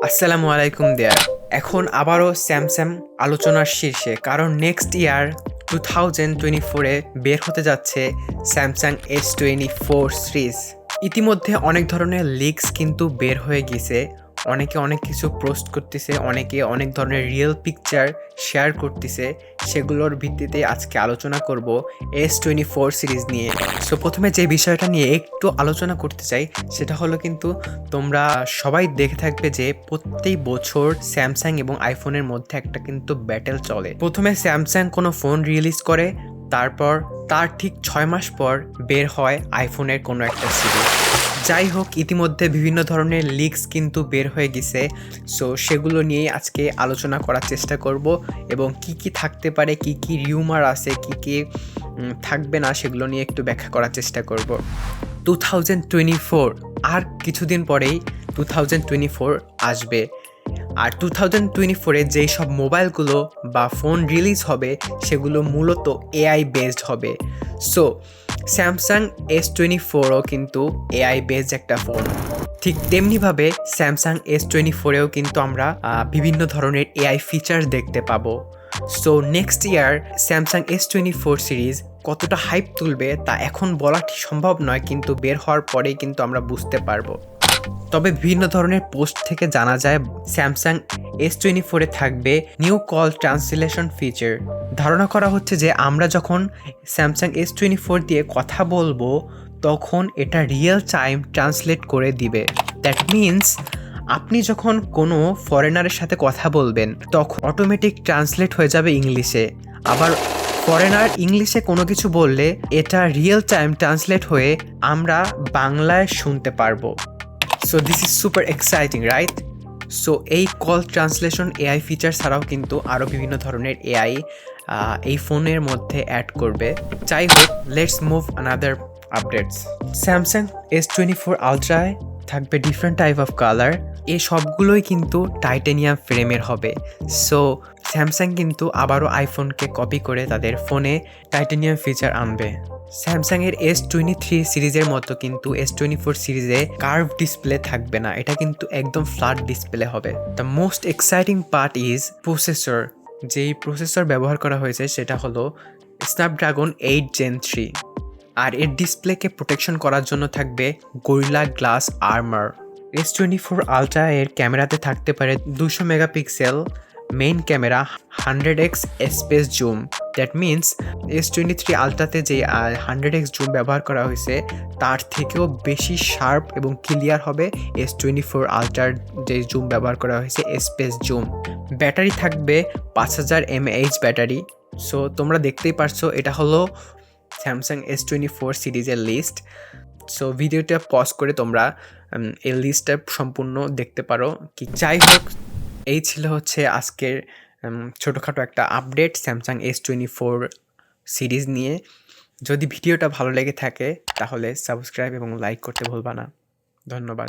আসসালামু আলাইকুম দেয়ার। এখন আবারও স্যামসাং আলোচনার শীর্ষে, কারণ নেক্সট ইয়ার 2024-এ বের হতে যাচ্ছে স্যামসাং S24 সিরিজ। ইতিমধ্যে অনেক ধরনের লিকস কিন্তু বের হয়ে গেছে, অনেকে অনেক কিছু পোস্ট করতেছে, অনেকে অনেক ধরনের রিয়েল পিকচার শেয়ার করতেছে। সেগুলোর ভিত্তিতে আজকে আলোচনা করব S24 সিরিজ নিয়ে। সো প্রথমে যে বিষয়টা নিয়ে একটু আলোচনা করতে চাই সেটা হলো, কিন্তু তোমরা সবাই দেখে থাকবে যে প্রত্যেক বছর স্যামসাং এবং আইফোনের মধ্যে একটা কিন্তু ব্যাটেল চলে। প্রথমে স্যামসাং কোনো ফোন রিলিজ করে, তারপর তার ঠিক 6 মাস পর বের হয় আইফোনের কোনো একটা সিরিজ। যাই হোক, ইতিমধ্যে বিভিন্ন ধরনের লিকস কিন্তু বের হয়ে গেছে। সো সেগুলো নিয়েই আজকে আলোচনা করার চেষ্টা করব, এবং কি কি থাকতে পারে, কি কি রিউমার আছে, কি কি থাকবে না, সেগুলো নিয়ে একটু ব্যাখ্যা করার চেষ্টা করব। 2024 আর কিছুদিন পরেই 2024 আসবে। আর 2024-এ যেই সব মোবাইলগুলো বা ফোন রিলিজ হবে সেগুলো মূলত এআই বেসড হবে। সো স্যামসাং S24ও কিন্তু এআই বেসড একটা ফোন। ঠিক তেমনিভাবে স্যামসাং S24-এও কিন্তু আমরা বিভিন্ন ধরনের এআই ফিচার দেখতে পাবো। So next year Samsung S24 series কতটা হাইপ তুলবে তা এখন বলা ঠিক সম্ভব নয়, কিন্তু বের হওয়ার পরেই কিন্তু আমরা বুঝতে পারবো। তবে বিভিন্ন ধরনের পোস্ট থেকে জানা যায় স্যামসাং S24-এ থাকবে নিউ কল ট্রান্সলেশন ফিচার। ধারণা করা হচ্ছে যে আমরা যখন স্যামসাং S24 দিয়ে কথা বলবো তখন এটা রিয়েল টাইম ট্রান্সলেট করে দিবে। দ্যাট মিনস আপনি যখন কোনো ফরেনারের সাথে কথা বলবেন তখন অটোমেটিক ট্রান্সলেট হয়ে যাবে ইংলিশে। আবার ফরেনার ইংলিশে কোনো কিছু বললে এটা রিয়েল টাইম ট্রান্সলেট হয়ে আমরা বাংলায় শুনতে পারবো। So this is super exciting, right? So এই কল ট্রান্সলেশন এআই ফিচার ছাড়াও কিন্তু আরও বিভিন্ন ধরনের এআই এই ফোনের মধ্যে অ্যাড করবে। যাই হোক, let's move another updates. Samsung S24 আলট্রায় থাকবে ডিফারেন্ট টাইপ অফ কালার। এই সবগুলোই কিন্তু টাইটানিয়াম ফ্রেমের হবে। সো স্যামসাং কিন্তু আবারও আইফোনকে কপি করে তাদের ফোনে টাইটানিয়াম ফিচার আনবে। স্যামসাংয়ের S23 সিরিজের মতো কিন্তু S24 সিরিজে কার্ভ ডিসপ্লে থাকবে না, এটা কিন্তু একদম ফ্ল্যাট ডিসপ্লে হবে। The most exciting part is processor. যেই প্রসেসর ব্যবহার করা হয়েছে সেটা হলো স্ন্যাপড্রাগন 8 Gen 3, আর এর ডিসপ্লেকে প্রোটেকশন করার জন্য থাকবে gorilla glass armour. S24 ultra এর ক্যামেরাতে থাকতে পারে 200 megapixel main camera, 100x space zoom. That means S23 আলট্রাতে যে 100x জুম ব্যবহার করা হয়েছে তার থেকেও বেশি শার্প এবং ক্লিয়ার হবে S24 আলট্রার যে জুম ব্যবহার করা হয়েছে স্পেস জুম। ব্যাটারি থাকবে 5000 mAh ব্যাটারি। সো তোমরা দেখতেই পারছো, এটা হলো স্যামসাং S24 সিরিজের লিস্ট। সো ভিডিওটা পজ করে তোমরা এই লিস্টটা সম্পূর্ণ দেখতে পারো। কি যাই হোক, এই ছিল হচ্ছে আজকের ছোটোখাটো একটা আপডেট স্যামসাং S24 সিরিজ নিয়ে। যদি ভিডিওটা ভালো লেগে থাকে তাহলে সাবস্ক্রাইব এবং লাইক করতে ভুলবা না। ধন্যবাদ।